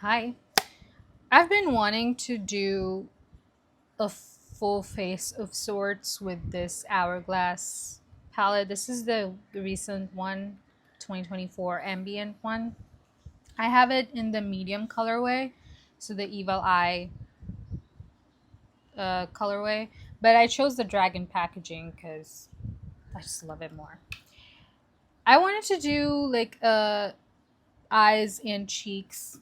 Hi. I've been wanting to do a full face of sorts with this Hourglass palette. This is the recent one, 2024 ambient one. I have it in the medium colorway, so the Evil Eye colorway, but I chose the dragon packaging because I just love it more. I wanted to do like eyes and cheeks.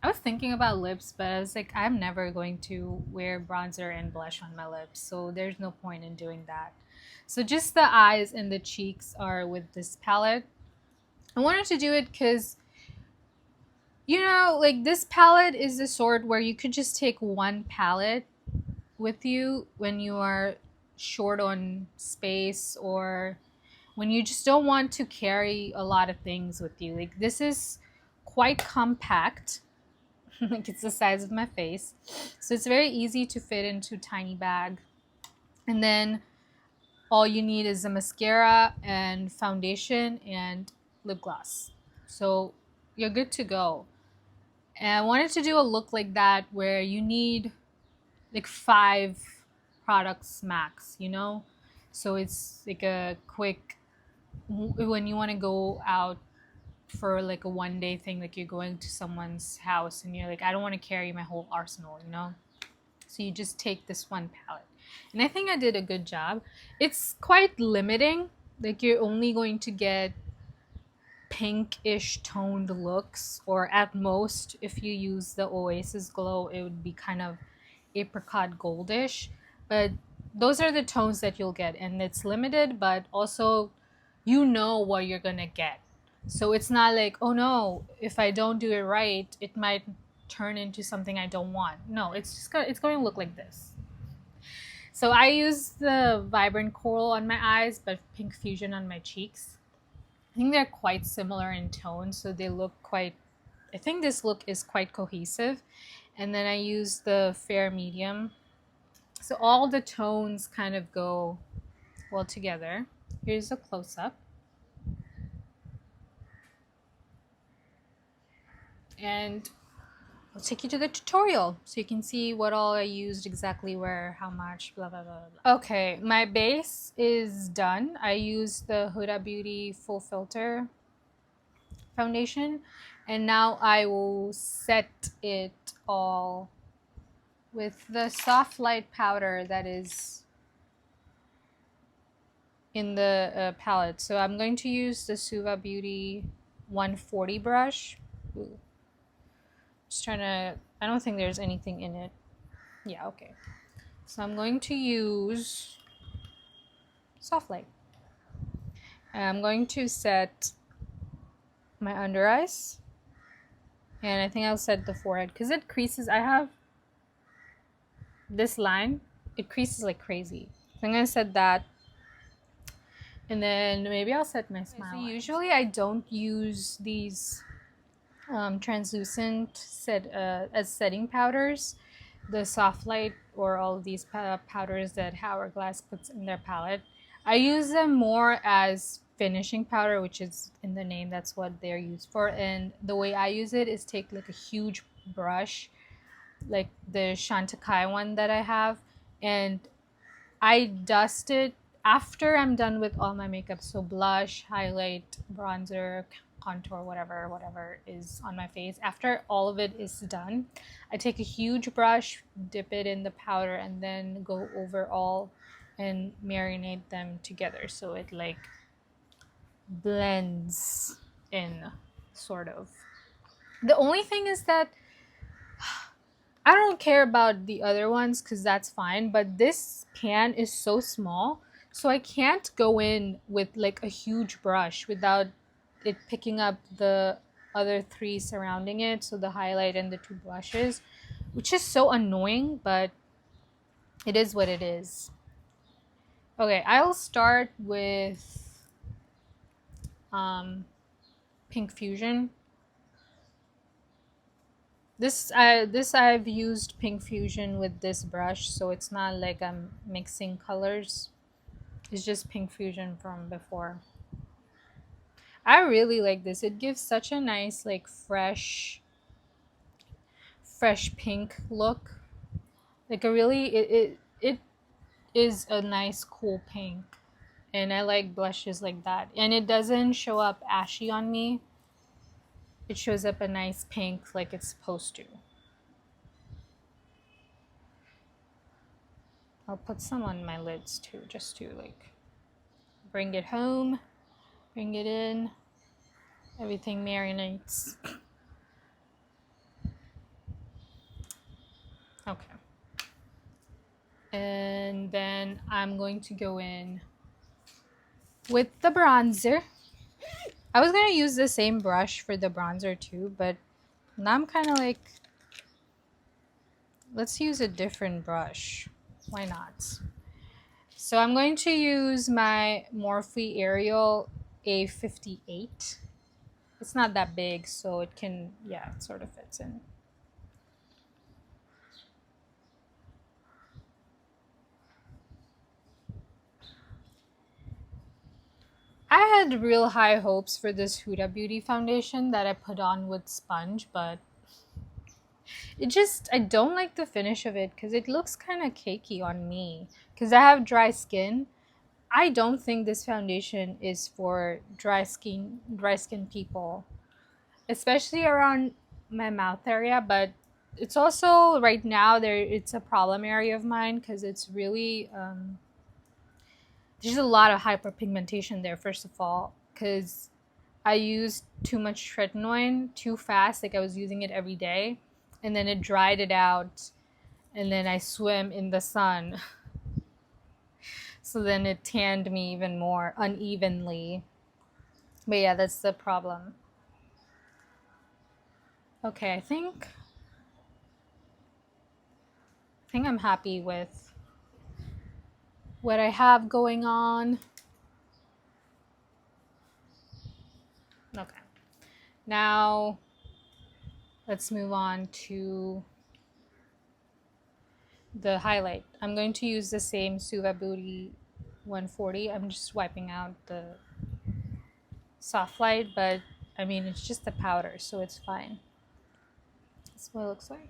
I was thinking about lips, but I was like, I'm never going to wear bronzer and blush on my lips, so there's no point in doing that. So just the eyes and the cheeks are with this palette. I wanted to do it because, like this palette is the sort where you could just take one palette with you when you are short on space or when you just don't want to carry a lot of things with you. Like this is quite compact. Like it's the size of my face, so it's very easy to fit into a tiny bag. And then all you need is a mascara and foundation and lip gloss, so you're good to go. And I wanted to do a look like that where you need like 5 products max, so it's like a quick, when you want to go out for like a 1 day thing, like you're going to someone's house and you're like, I don't want to carry my whole arsenal. So you just take this one palette. And I think I did a good job. It's quite limiting. Like you're only going to get pinkish toned looks, or at most, if you use the Oasis Glow, it would be kind of apricot goldish. But those are the tones that you'll get, and it's limited, but also you know what you're gonna get. So it's not like, oh no, if I don't do it right, it might turn into something I don't want. No, it's going to look like this. So I use the vibrant coral on my eyes, but pink fusion on my cheeks. I think they're quite similar in tone, so they look quite. I think this look is quite cohesive. And then I use the fair medium, so all the tones kind of go well together. Here's a close up. And I'll take you to the tutorial so you can see what all I used, exactly where, how much, blah, blah, blah, blah. Okay, my base is done. I used the Huda Beauty Full Filter foundation, and now I will set it all with the soft light powder that is in the palette. So I'm going to use the Suva Beauty 140 brush. Ooh. Just trying to, I don't think there's anything in it. Yeah, okay. So I'm going to use soft light. And I'm going to set my under eyes. And I think I'll set the forehead because it creases. I have this line. It creases like crazy. So I'm going to set that. And then maybe I'll set my smile. So usually I don't use these translucent as setting powders, the soft light or all of these powders that Hourglass puts in their palette. I use them more as finishing powder, which is in the name, that's what they're used for. And the way I use it is take like a huge brush, like the Chantecaille one that I have, and I dust it after I'm done with all my makeup. So blush, highlight, bronzer, contour, whatever is on my face. After all of it is done, I take a huge brush, dip it in the powder, and then go over all and marinate them together so it like blends in, sort of. The only thing is that I don't care about the other ones because that's fine, but this pan is so small, so I can't go in with like a huge brush without it picking up the other 3 surrounding it, so the highlight and the 2 blushes, which is so annoying, but it is what it is. Okay, I'll start with Pink Fusion. This I've used Pink Fusion with this brush, so it's not like I'm mixing colors. It's just Pink Fusion from before. I really like this. It gives such a nice, like, fresh fresh pink look. Like a really, it is a nice cool pink. And I like blushes like that. And it doesn't show up ashy on me. It shows up a nice pink like it's supposed to. I'll put some on my lids too, just to like bring it home, bring it in. Everything marinates. Okay. And then I'm going to go in with the bronzer. I was going to use the same brush for the bronzer too, but now I'm kind of like, let's use a different brush. Why not? So I'm going to use my Morphe Ariel A58. It's not that big, so it can, yeah, it sort of fits in. I had real high hopes for this Huda Beauty foundation that I put on with sponge, but I don't like the finish of it because it looks kind of cakey on me. Because I have dry skin. I don't think this foundation is for dry skin people, especially around my mouth area, but it's also right now it's a problem area of mine because it's really there's a lot of hyperpigmentation there, first of all, because I used too much tretinoin too fast. Like I was using it every day, and then it dried it out, and then I swim in the sun. So then it tanned me even more unevenly. But yeah, that's the problem. Okay, I think I'm happy with what I have going on. Okay. Now let's move on to the highlight. I'm going to use the same Suva Beauty 140. I'm just wiping out the soft light, but I mean, it's just a powder, so it's fine. That's what it looks like.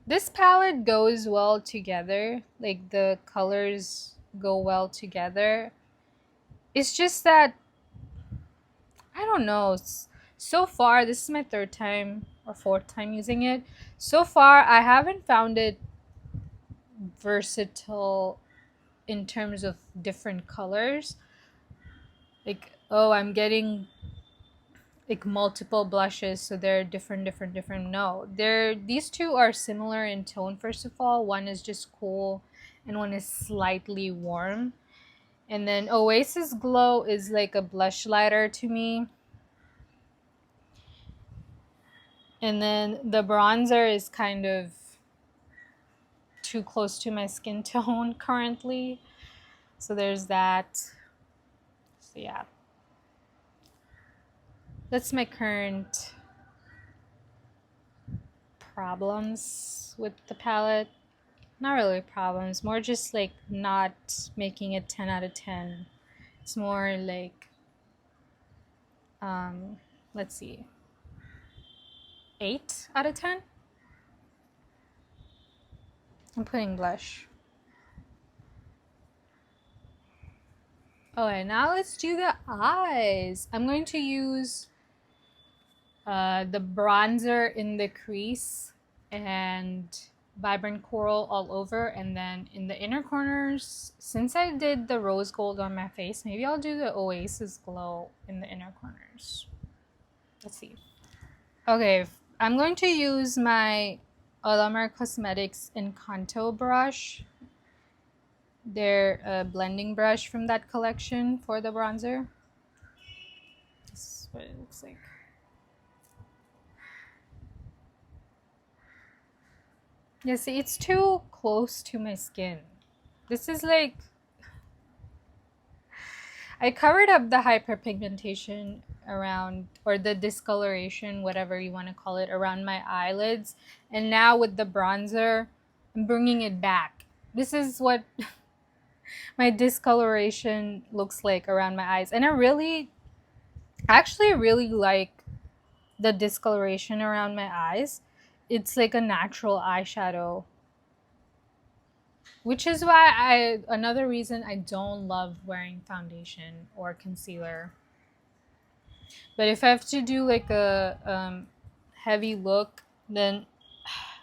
This palette goes well together. Like the colors go well together. It's just that, I don't know. So far, this is my third time or fourth time using it. So far, I haven't found it versatile in terms of different colors. Like, oh, I'm getting like multiple blushes, so they're different. No, these two are similar in tone. First of all, one is just cool and one is slightly warm. And then Oasis Glow is like a blush lighter to me. And then the bronzer is kind of too close to my skin tone currently. So there's that. So yeah. That's my current problems with the palette. Not really problems, more just like not making it 10 out of 10. It's more like, let's see, 8 out of 10. I'm putting blush. Okay, now let's do the eyes. I'm going to use the bronzer in the crease and vibrant coral all over, and then in the inner corners, since I did the rose gold on my face, maybe I'll do the Oasis Glow in the inner corners. Let's see. Okay, I'm going to use my Alamar Cosmetics Encanto brush, their blending brush from that collection for the bronzer. This is what it looks like. Yeah, see, it's too close to my skin. This is like, I covered up the hyperpigmentation around, or the discoloration, whatever you want to call it, around my eyelids. And now with the bronzer, I'm bringing it back. This is what my discoloration looks like around my eyes. And I really like the discoloration around my eyes. It's like a natural eyeshadow, which is why another reason I don't love wearing foundation or concealer. But if I have to do like a heavy look, then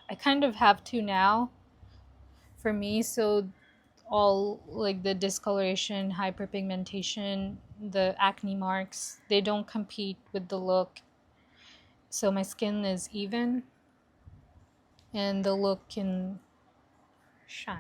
I kind of have to now for me. So all like the discoloration, hyperpigmentation, the acne marks, they don't compete with the look. So my skin is even and the look can shine.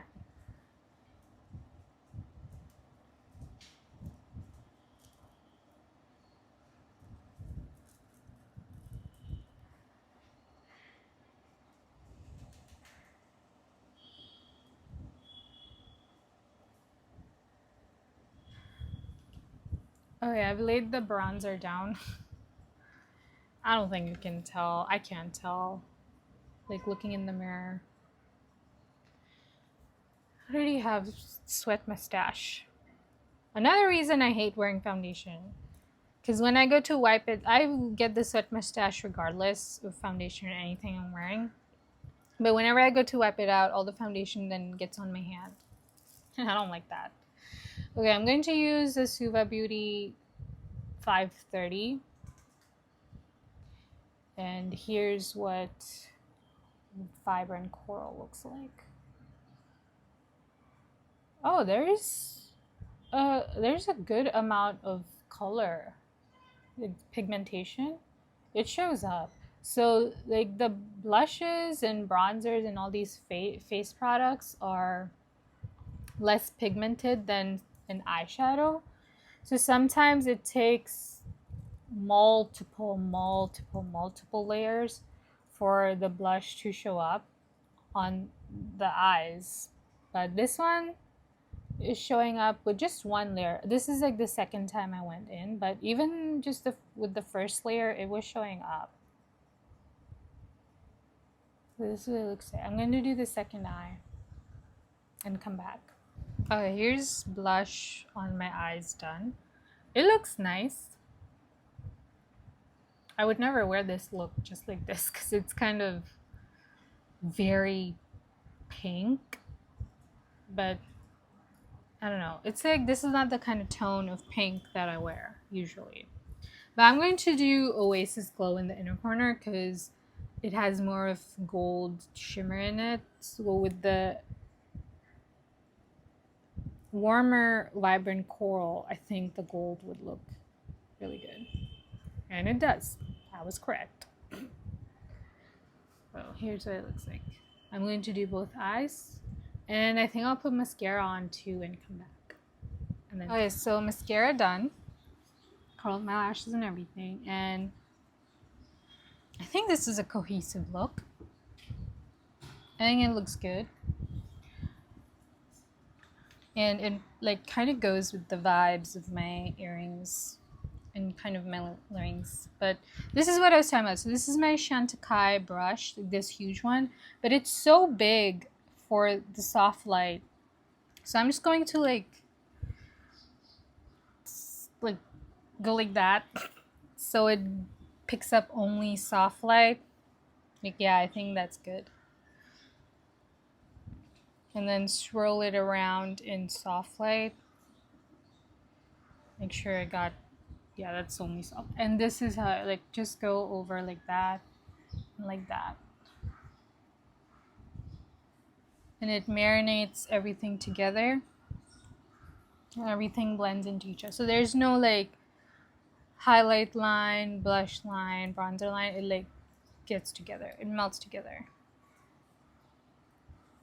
Okay, I've laid the bronzer down. I don't think you can tell. I can't tell. Like looking in the mirror. I already have sweat mustache. Another reason I hate wearing foundation. Because when I go to wipe it, I get the sweat mustache regardless of foundation or anything I'm wearing. But whenever I go to wipe it out, all the foundation then gets on my hand. And I don't like that. Okay, I'm going to use the Suva Beauty 530. And here's what vibrant coral looks like. Oh, there's a good amount of color, like pigmentation. It shows up. So like the blushes and bronzers and all these face products are less pigmented than an eyeshadow. So sometimes it takes multiple layers for the blush to show up on the eyes. But this one is showing up with just one layer. This is like the second time I went in, but even just with the first layer, it was showing up. So this is what it looks like. I'm going to do the second eye and come back. Okay, here's blush on my eyes done. It looks nice. I would never wear this look just like this because it's kind of very pink, but I don't know. It's like this is not the kind of tone of pink that I wear usually. But I'm going to do Oasis Glow in the inner corner because it has more of gold shimmer in it. So with the warmer, vibrant coral, I think the gold would look really good. And it does. I was correct. So here's what it looks like. I'm going to do both eyes. And I think I'll put mascara on too and come back. And then okay, so mascara done. Curled my lashes and everything. And I think this is a cohesive look. I think it looks good. And it like kind of goes with the vibes of my earrings and kind of my earrings. But this is what I was talking about. So this is my Chantecaille brush, this huge one. But it's so big for the soft light. So I'm just going to like go like that. So it picks up only soft light. Like, yeah, I think that's good. And then swirl it around in soft light. Make sure I got, yeah, that's only soft. And this is how, like, just go over like that and like that. And it marinates everything together. And everything blends into each other. So there's no like highlight line, blush line, bronzer line. It like gets together. It melts together.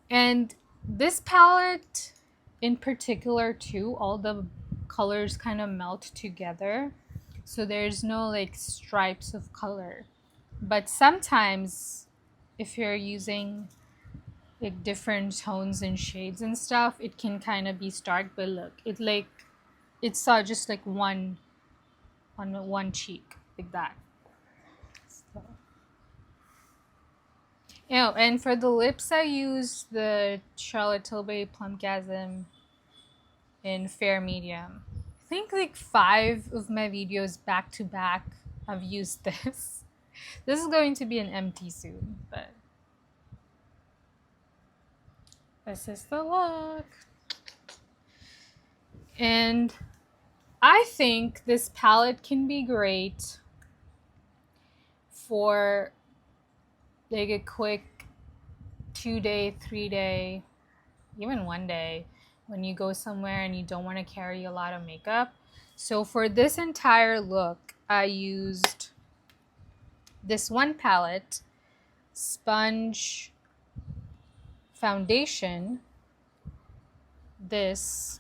And this palette in particular too, all the colors kind of melt together. So there's no like stripes of color. But sometimes if you're using like different tones and shades and stuff, it can kind of be stark. But look, it's just like one on one cheek like that. So. Oh, and for the lips I use the Charlotte Tilbury Plumpgasm in fair medium. I think like 5 of my videos back to back I've used this. This is going to be an empty soon, but this is the look. And I think this palette can be great for like a quick 2-day, 3-day, even 1 day when you go somewhere and you don't want to carry a lot of makeup. So for this entire look, I used this one palette, sponge foundation, this,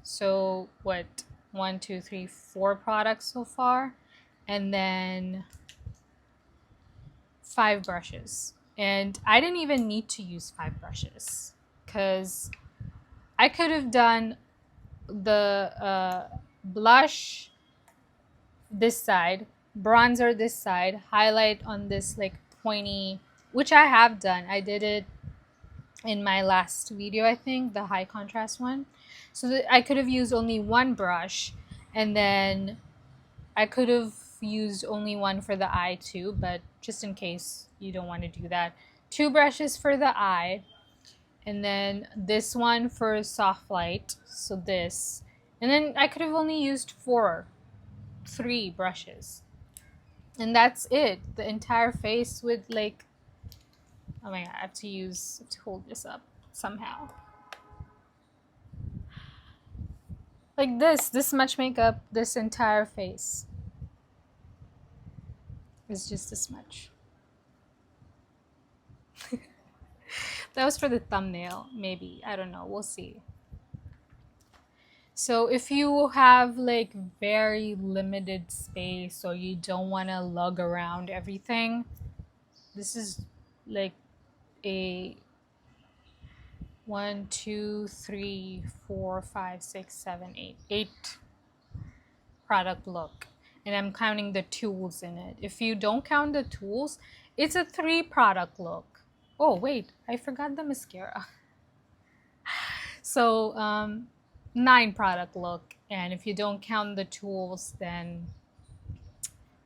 so what, 1, 2, 3, 4 products so far, and then 5 brushes. And I didn't even need to use 5 brushes because I could have done the blush this side, bronzer this side, highlight on this like pointy, which I have done. I did it in my last video, I think, the high contrast one. So I could have used only one brush, and then I could have used only one for the eye too, but just in case you don't want to do that, 2 brushes for the eye, and then this one for soft light, so this, and then I could have only used 3 brushes, and that's it. The entire face with like, oh my god, I have to hold this up somehow. Like this much makeup, this entire face is just this much. That was for the thumbnail, maybe. I don't know. We'll see. So if you have like very limited space or you don't want to lug around everything, this is like a 1, 2, 3, 4, 5, 6, 7, 8 product look. And I'm counting the tools in it. If you don't count the tools, it's a 3 product look. Oh wait, I forgot the mascara. So 9 product look, and if you don't count the tools, then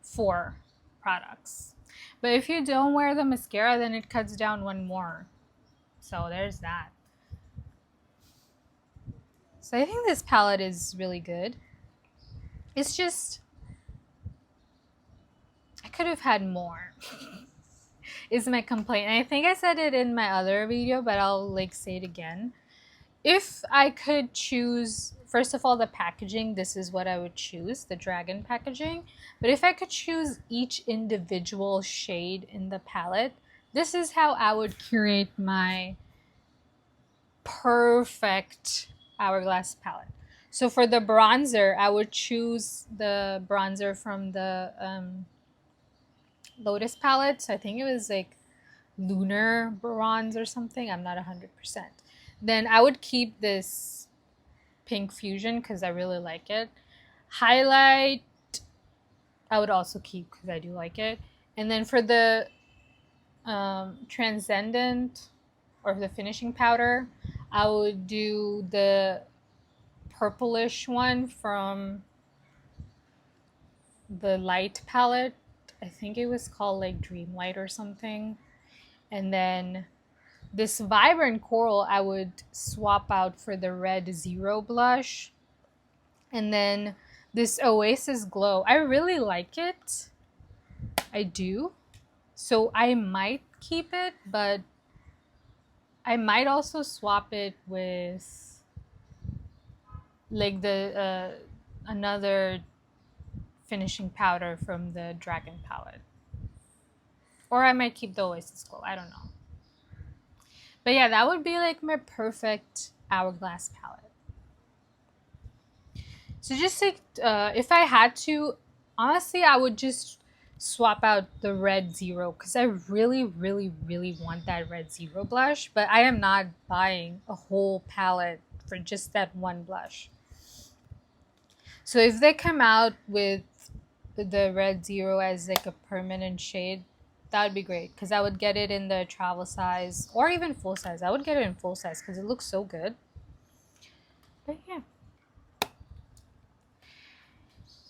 4 products. But if you don't wear the mascara, then it cuts down 1 more. So there's that. So I think this palette is really good. It's just, I could have had more. Is my complaint. And I think I said it in my other video, but I'll like say it again. If I could choose, first of all, the packaging, this is what I would choose, the dragon packaging. But if I could choose each individual shade in the palette, this is how I would curate my perfect Hourglass palette. So for the bronzer, I would choose the bronzer from the Lotus palette. So I think it was like Lunar Bronze or something. I'm not 100%. Then I would keep this Pink Fusion because I really like it. Highlight, I would also keep because I do like it. And then for the Transcendent or the finishing powder, I would do the purplish one from the Light palette. I think it was called like Dreamlight or something. And then this Vibrant Coral I would swap out for the Red Zero blush. And then this Oasis Glow, I really like it. I do. So I might keep it, but I might also swap it with like the another finishing powder from the Dragon palette. Or I might keep the Oasis Glow. I don't know. But yeah, that would be like my perfect Hourglass palette. So just like, if I had to, honestly, I would just swap out the Red Zero because I really, really, really want that Red Zero blush. But I am not buying a whole palette for just that one blush. So if they come out with the Red Zero as like a permanent shade, that would be great because I would get it in the travel size or even full size. I would get it in full size because it looks so good. But yeah,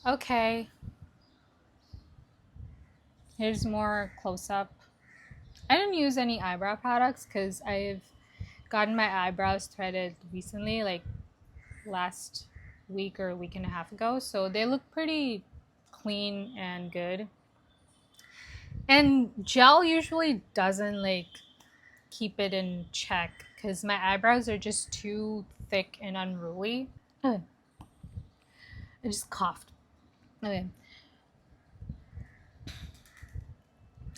Okay, here's more close up. I didn't use any eyebrow products because I've gotten my eyebrows threaded recently, like last week or a week and a half ago. So they look pretty clean and good. And gel usually doesn't like keep it in check because my eyebrows are just too thick and unruly. Ugh, I just coughed. Okay.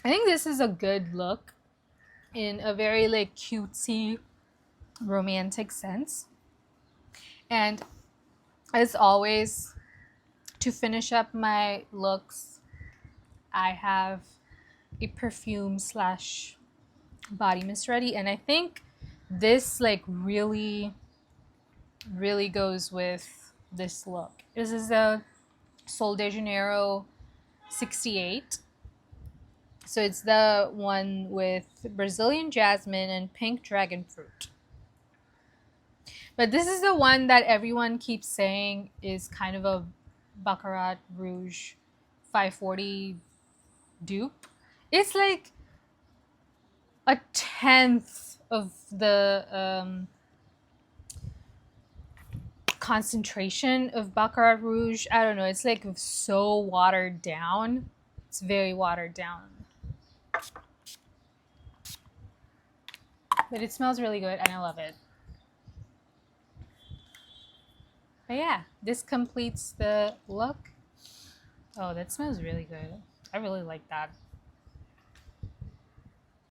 I think this is a good look in a very like cutesy romantic sense. And as always, to finish up my looks, I have a perfume slash body mist ready, and I think this like really goes with this look. This is a Sol de Janeiro 68. So it's the one with Brazilian jasmine and pink dragon fruit. But this is the one that everyone keeps saying is kind of a Baccarat Rouge 540 dupe. It's like a tenth of the concentration of Baccarat Rouge. I don't know. It's like so watered down. It's very watered down. But it smells really good and I love it. But yeah, this completes the look. Oh, that smells really good. I really like that.